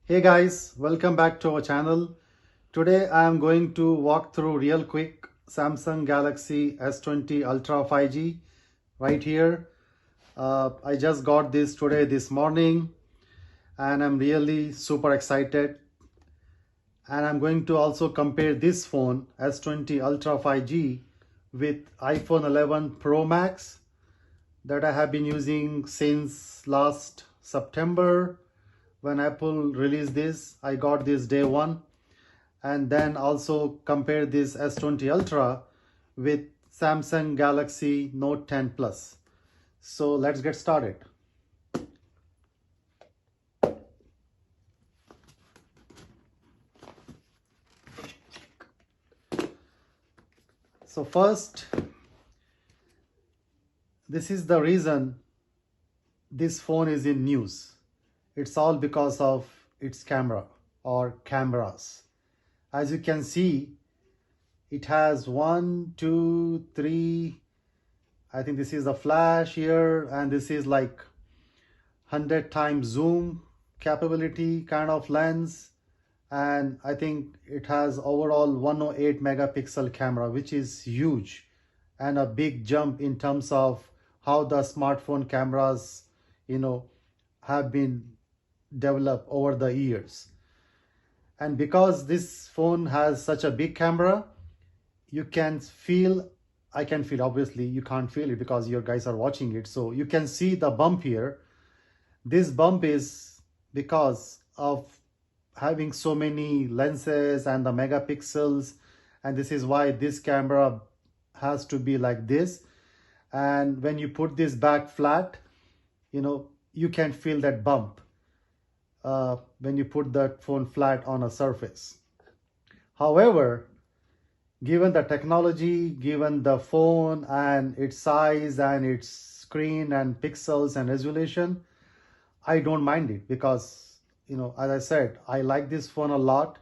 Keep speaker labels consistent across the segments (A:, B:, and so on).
A: Hey guys, welcome back to our channel. Today I am going to walk through real quick Samsung Galaxy S20 Ultra 5G right here. I just got this today this morning and I'm really super excited. And I'm going to also compare this phone S20 Ultra 5G with iPhone 11 Pro Max that I have been using since last September. When Apple released this, I got this day one, and then also compare this S20 Ultra with Samsung Galaxy Note 10 Plus. So let's get started. So first, this is the reason this phone is in news. It's all because of its camera or cameras. As you can see, it has one, two, three. I think this is a flash here, and this is like 100 times zoom capability kind of lens. And I think it has overall 108 megapixel camera, which is huge and a big jump in terms of how the smartphone cameras, have been developed over the years. And because this phone has such a big camera, you can feel, I can feel, obviously you can't feel it because your guys are watching it. So you can see the bump here. This bump is because of having so many lenses and the megapixels, and this is why this camera has to be like this. And when you put this back flat, you can feel that bump when you put that phone flat on a surface. However, given the technology, given the phone and its size and its screen and pixels and resolution, I don't mind it because, as I said, I like this phone a lot.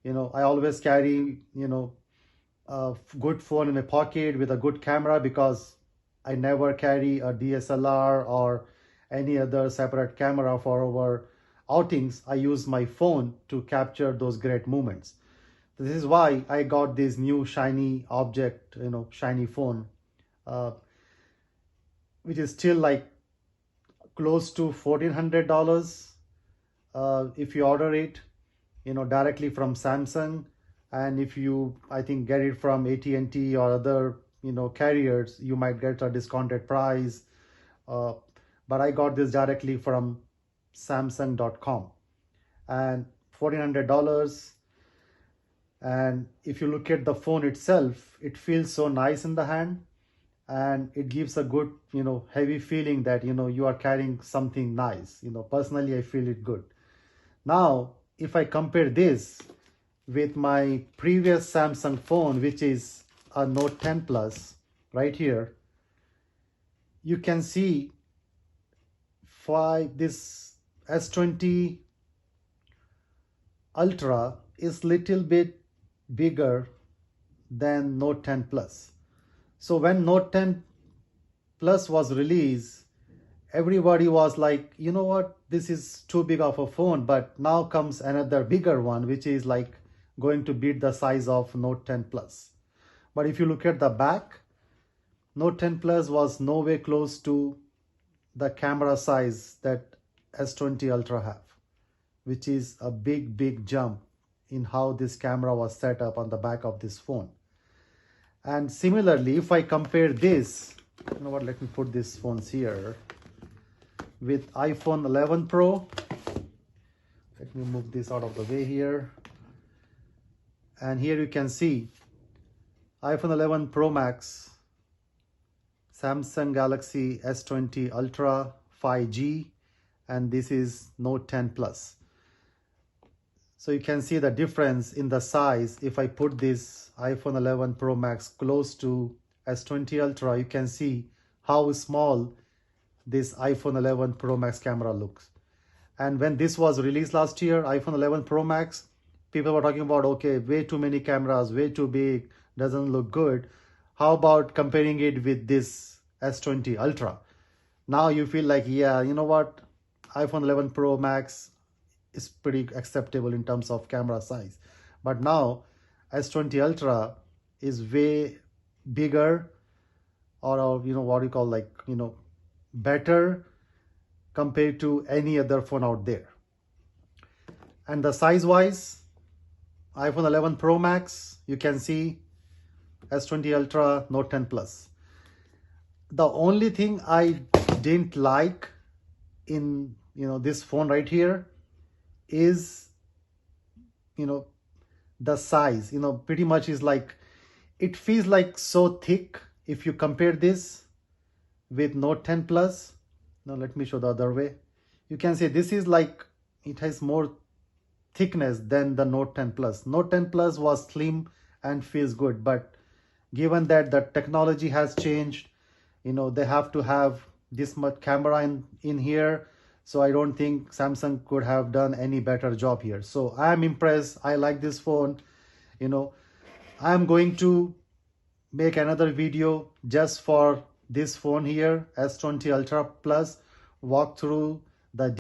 A: I always carry, a good phone in my pocket with a good camera because I never carry a DSLR or any other separate camera for our outings. I use my phone to capture those great moments. This is why I got this new shiny object, shiny phone, uh, which is still like close to $1,400 if you order it, directly from Samsung. And if you, I think, get it from AT&T or other, carriers, you might get a discounted price. Uh, but I got this directly from Samsung.com, and $1,400. And if you look at the phone itself, it feels so nice in the hand, and it gives a good, heavy feeling that, you are carrying something nice. Personally, I feel it good. Now, if I compare this with my previous Samsung phone, which is a Note 10 Plus, right here, you can see this S20 Ultra is little bit bigger than Note 10 Plus. So when Note 10 Plus was released, everybody was like, you know what, this is too big of a phone. But now comes another bigger one, which is like going to beat the size of Note 10 Plus. But if you look at the back, Note 10 Plus was nowhere close to the camera size that S20 Ultra have, which is a big jump in how this camera was set up on the back of this phone. And similarly, if I compare this, let me put these phones here with iPhone 11 Pro. Let me move this out of the way here. And here you can see iPhone 11 Pro Max, Samsung Galaxy S20 Ultra 5G, and this is Note 10 Plus. So you can see the difference in the size. If I put this iPhone 11 Pro Max close to S20 Ultra, you can see how small this iPhone 11 Pro Max camera looks. And when this was released last year, iPhone 11 Pro Max, people were talking about, okay, way too many cameras, way too big, doesn't look good. How about comparing it with this S20 Ultra? Now you feel like, yeah, you know what, iPhone 11 Pro Max is pretty acceptable in terms of camera size. But now S20 Ultra is way bigger, or what you call, like, better compared to any other phone out there. And the size wise, iPhone 11 Pro Max, you can see S20 Ultra, Note 10 Plus. The only thing I didn't like in this phone right here is the size. Pretty much is like, it feels like so thick if you compare this with Note 10 Plus. Now let me show the other way. You can see this is like, it has more thickness than the Note 10 Plus. Note 10 Plus was slim and feels good, but given that the technology has changed, they have to have this much camera in here. So I don't think Samsung could have done any better job here. So I am impressed. I like this phone. I'm going to make another video just for this phone here, S20 Ultra Plus, walk through the